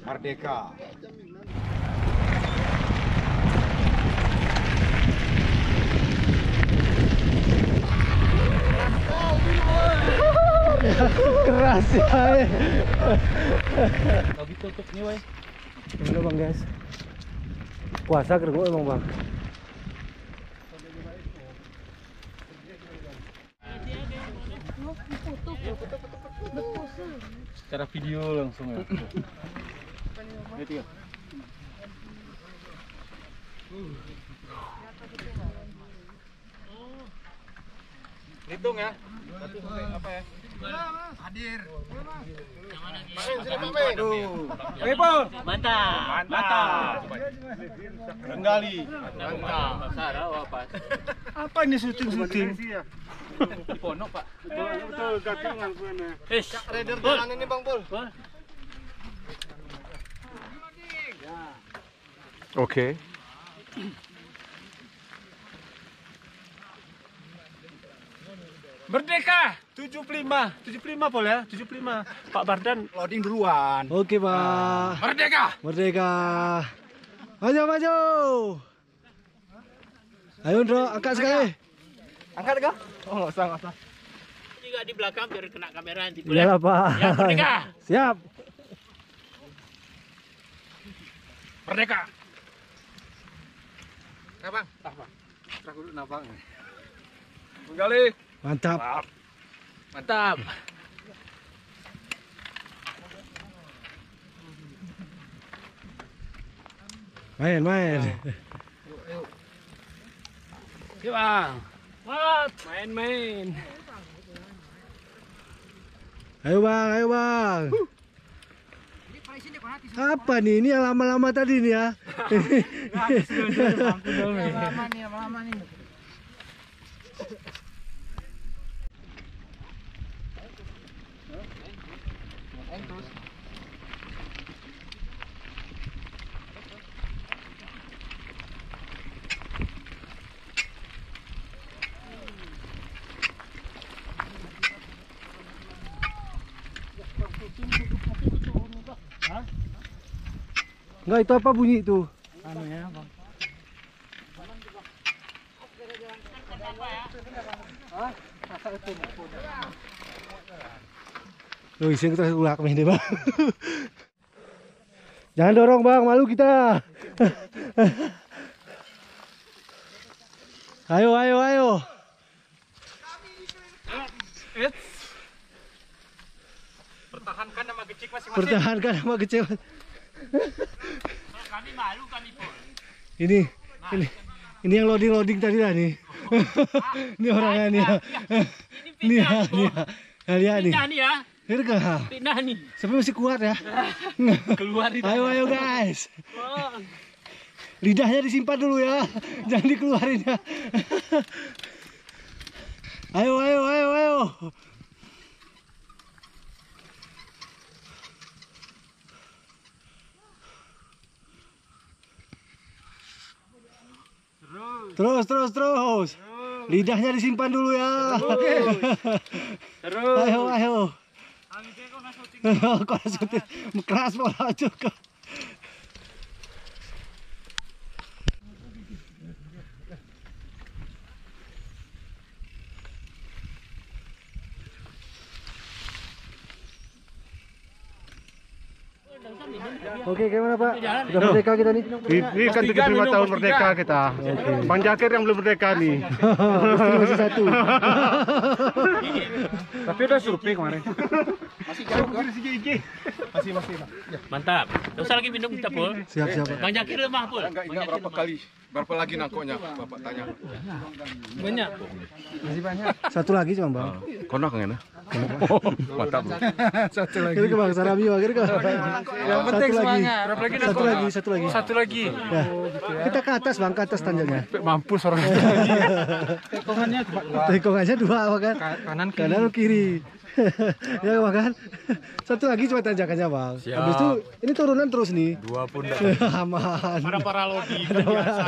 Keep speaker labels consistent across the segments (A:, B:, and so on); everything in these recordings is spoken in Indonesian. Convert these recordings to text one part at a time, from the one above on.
A: Merdeka.
B: Keras ya.
C: Lagi tutup nih, woi.
B: Ini bang guys. Puasa kergo emang bang.
C: Secara video langsung ya. Lihat ya. Hitung ya. Satu sampai apa ya? Hadir. Oke, Pol.
D: Mantap.
C: Mantap. Renggali.
D: Mantap. Sarawak pas.
C: Apa ini syuting-syuting?
D: Di pondok, Pak.
A: Betul, gatingan sana.
D: Wis.
A: Rider jalan ini Bang Pol.
B: Oke.
C: Merdeka 75 Pol ya, 75. Pak Bardan loading duluan.
B: Oke bang.
C: Merdeka.
B: Merdeka. Maju maju. Ayo Ndro, angkat sekali.
C: Angkat kah? Oh, nggak usah.
D: Juga di belakang biar kena kamera nanti.
B: Iya lah pak.
D: Ya, merdeka.
B: Siap.
C: Merdeka. Bang. Bang. Aku dulu nabang. Menggali.
B: Mantap.
D: Mantap.
B: Main.
D: Oke, Bang.
C: Main.
B: Ayo bang. Apa nih? Ini yang lama-lama tadi nih ya.
D: Lama nih.
B: Enggak, itu apa bunyi itu?
C: Anu ya, Bang.
B: Loh, iseng kita ulak deh bang. Jangan dorong bang, malu kita. Ayo.
C: Pertahankan nama kecil masing-masing.
B: Pertahankan sama kecil.
D: Kami malu kami, Pol.
B: Ini yang loading tadi lah nih. Ini orangnya nih. Nih. Lihat nih.
D: Pindah nih ya.
B: Ini kan.
D: Pindah nih.
B: Sampai masih kuat ya.
D: Keluar di
B: Ayo guys. Lidahnya disimpan dulu ya. Jangan dikeluarin ya. Ayo. Terus. Lidahnya disimpan dulu ya.
D: Terus.
B: Ayo. Kau syuting keras bola juga. Oke, gimana Pak? Sudah merdeka kita nih?
A: Ini kan 75 tahun merdeka kita. Bang Jakir yang belum merdeka nih.
B: Masih satu.
C: Tapi udah survei kemarin.
D: Masih jauh kan?
C: Masih.
D: Mantap. Gak usah lagi minum kita, Pol.
B: Siap.
D: Bang Jakir lemah, Pol.
A: Enggak berapa kali? Berapa lagi nangkoknya? Bapak tanya.
D: Banyak.
C: Masih banyak.
B: Satu lagi cuma Bang.
A: Konak kan ya? Mantap.
C: Satu lagi.
B: Kira ke Bang Sarami Bang, kira ke.
C: Yang penting semangat.
B: Berapa lagi? Satu lagi. Ya. Kita ke atas Bang, ke atas tanjanya.
C: Mampus orang.
B: Tekongannya dua kan? Kanan kiri. Ya Bang kan? Satu lagi cuma tanjakannya Bang. Habis itu ini turunan terus nih.
C: Dua pundak.
B: Aman.
D: Para lodi biasa.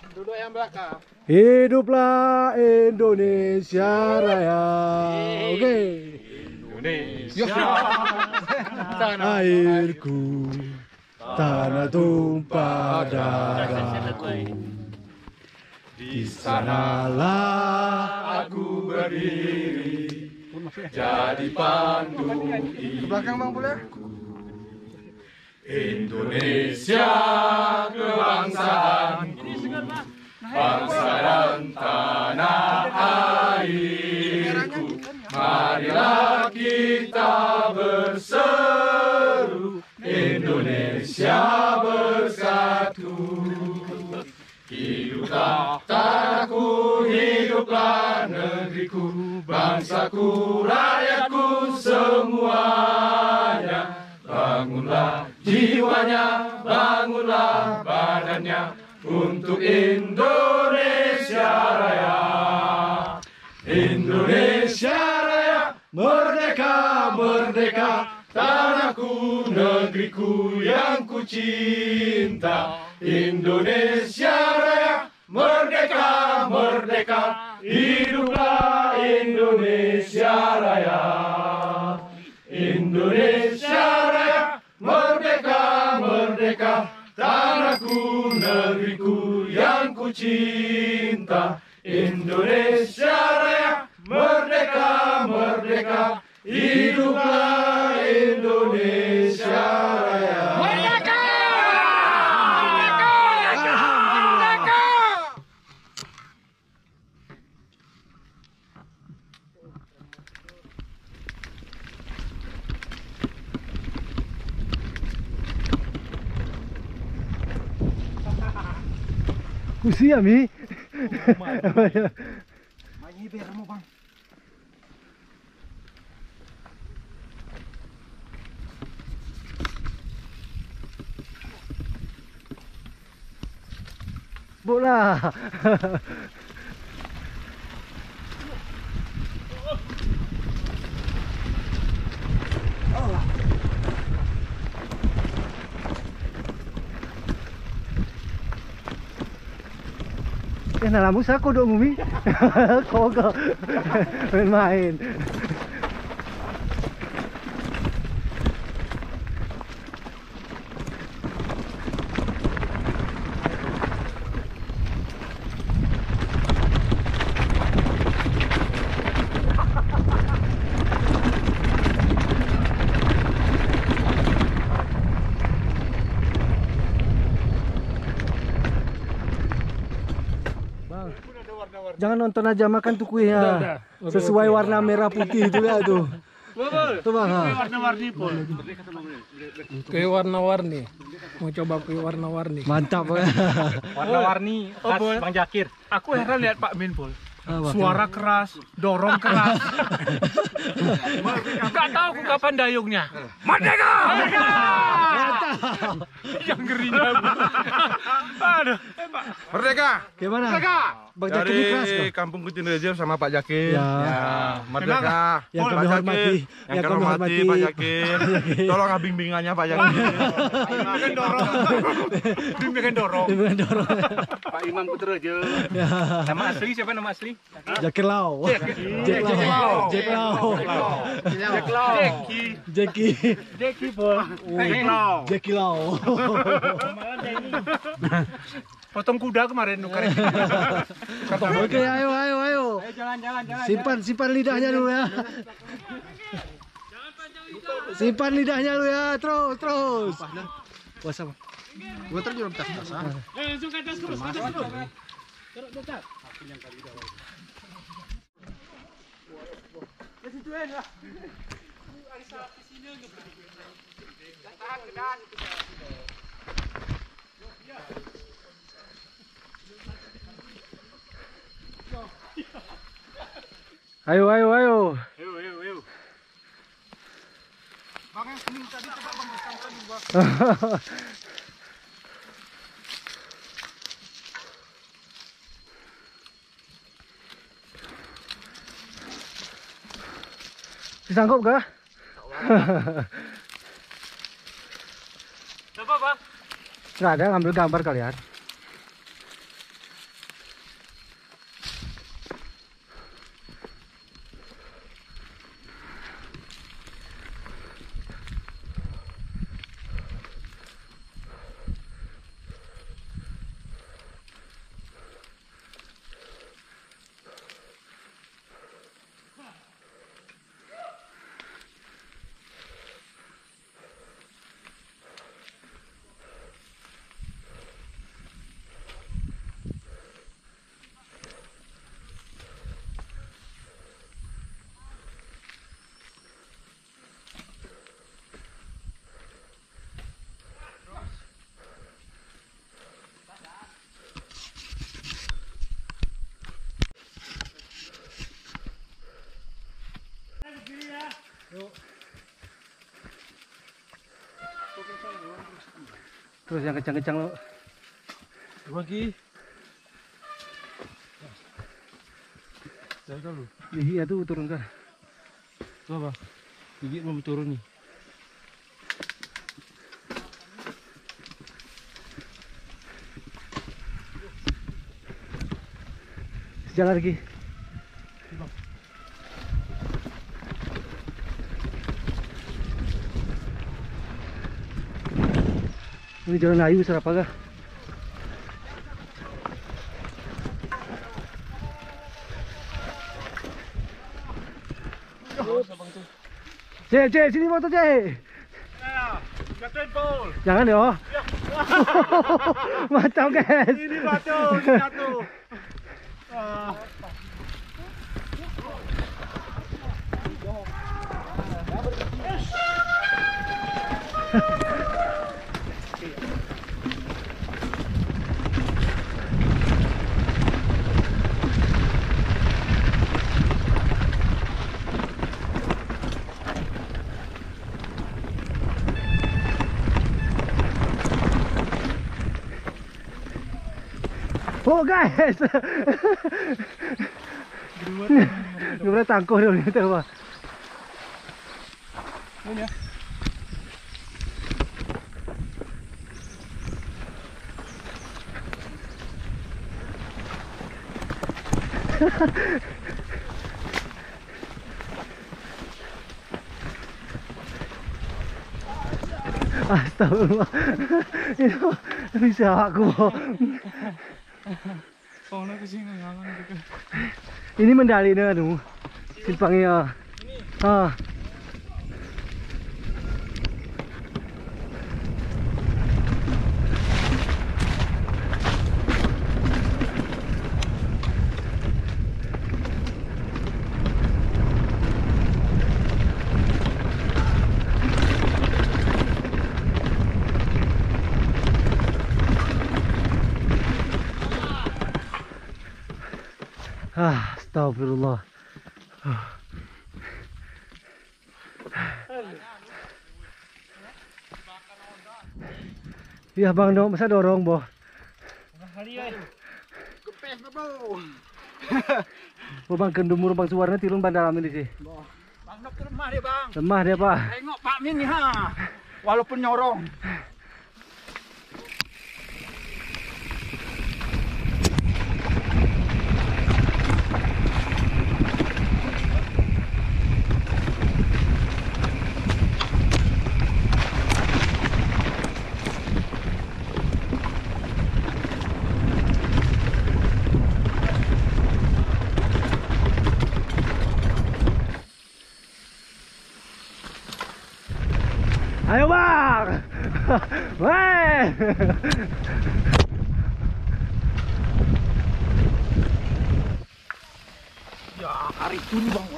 A: Duduk yang belakang.
B: Hiduplah Indonesia Raya. Oke.
A: Indonesia.
B: Airku, tanah tumpah darahku. Di sanalah aku berdiri, jadi pandu
A: Belakang bang boleh?
B: Indonesia kebangsaanku, bangsa dan tanah airku. Marilah kita berseru, Indonesia bersatu. Hiduplah tanahku, hiduplah negeriku, bangsaku, rakyatku semuanya. Bangunlah jiwanya, bangunlah badannya untuk Indonesia Raya. Indonesia Raya, merdeka, merdeka, tanahku, negeriku yang ku cinta. Indonesia Raya, merdeka, merdeka, hiduplah Indonesia Raya. Indonesia Raya, merdeka, merdeka, tanahku, negeriku yang ku cinta. Indonesia Raya, merdeka, merdeka, hiduplah Indonesia Raya. Pusi ya Mi. Bola. Nalamu sa ko do mumi. Ko main-main. Jangan nonton aja, makan tuh kuenya. Sesuai warna merah putih itu ya tuh. Tuh bang.
C: Warna-warni pol.
D: Kue warna-warni. Mau coba kue warna-warni.
B: Mantap.
C: Warna-warni khas Bang Jakir. Aku heran lihat Pak Min pol. Suara keras, dorong keras. Gak tahu aku kapan dayungnya. Merdeka! Yang ngerinya. Aduh.
A: Merdeka.
B: Gimana?
A: Merdeka.
B: Bang Jakir ini keras kok.
A: Dari Kampung Kutinrejo sama Pak Jakir.
B: Ya.
A: Merdeka.
B: Yang
A: Pak
B: kami
A: Jakir.
B: hormati.
A: Yang kami hormati Pak Jakir. Tolong bimbingannya Pak Jakir.
C: Bimbingan dorong. Bimbingan dorong.
B: Gimana dorong?
A: Pak Imam Kutinrejo.
B: Ya.
C: Nama asli siapa nama asli?
B: Jakir Lau. Jack Lau. Jack Lau. Jeki.
C: Jeki pol.
B: Jeki Lau.
C: Potong kuda kemarin nukarin.
B: Oke, ayo. Simpan lidahnya dulu ya. Simpan lidahnya dulu ya. Terus. Puasa.
A: Gua terjun tas-tas.
D: Langsung ke atas terus.
B: Ayo.
A: Bang yang kuning tadi coba Bang sampai gua.
B: Disanggup kah?
C: Coba bang.
B: Nggak ada ngambil gambar kalian. Terus yang kencang-kencang lo.
C: Bagi. Saya dulu.
B: Iya tuh turunkan.
C: Tuh bang. Gigi belum turun nih.
B: Jalan lagi. Ini jalan layu serapa kah? Cek, sini motor cek.
C: Jatuhin Paul.
B: Jangan ya. Macam guys.
C: Ini batu jatuh.
B: Oh guys. Gimana tangkuh dulu itu apa?
C: Ini ya.
B: Astagfirullah. Itu bisa aku.
C: Soalnya kesini ngangan juga.
B: Ini mendali nih anu. Simpangnya. Ah. Astagfirullah. Iya bang dong, masa dorong boh. Oh bang kendumur bang suaranya tilun bandar amin di sini.
C: Bang Nok lemah dia bang.
B: Lemah dia pak.
C: Tengok Pak Min nih ha. Walaupun nyorong.
B: Ayo bang. Weh.
C: Ya, hari ini bang.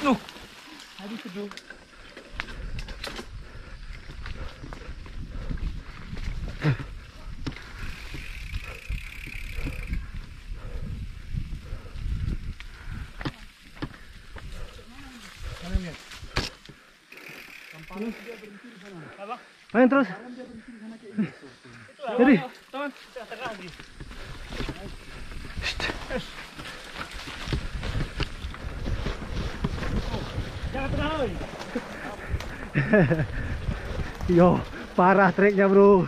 C: Nuh. Aduh seduh.
B: Main terus. Jadi.
C: Teman, tengah lagi.
B: Yo, parah treknya bro.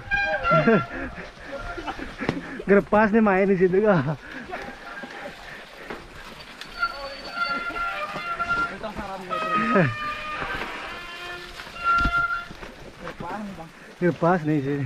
B: Gerpas nih main di situ kah? Gerpas nih sini.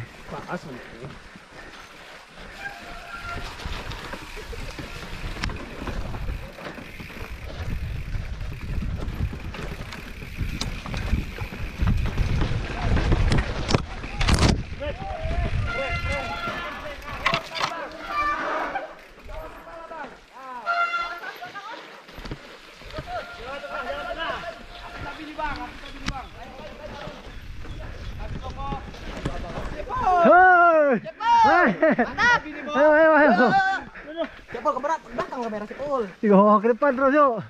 B: Ayo.
E: Cepol ke belakang kamera Cepol.
B: Yo, ke depan terus yuk.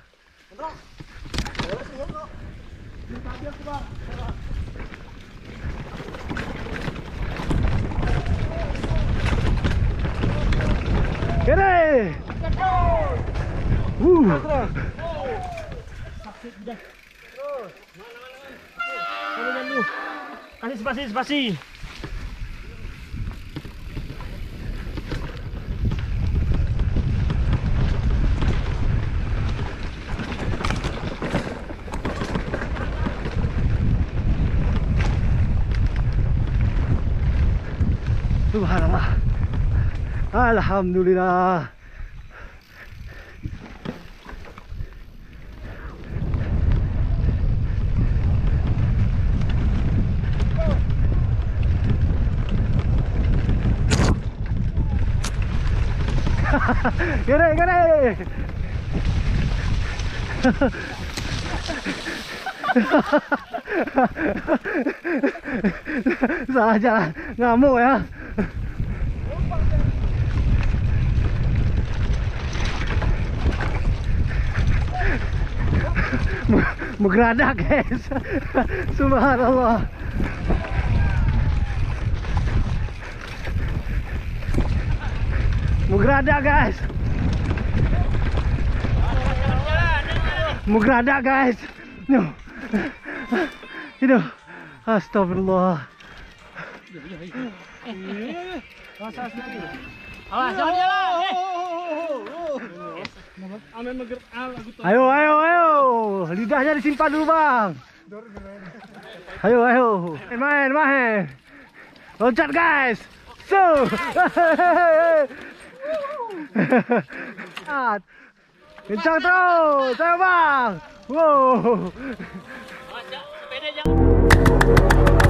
B: Kere.
C: Kasih spasi.
B: Subhanallah. Alhamdulillah. Gere. Salah jalan, ngamuk ya. Menggeradak guys. Subhanallah. Menggeradak guys. Menggeradak guys. No. Itu. Astagfirullah.
C: Awas, jangan jalan.
B: Ayo. Lidahnya disimpan dulu, Bang. Ayo. Main. Loncat, guys. So. Kencang terus. Ayo, Bang. Wow.
C: Sepeda jangan.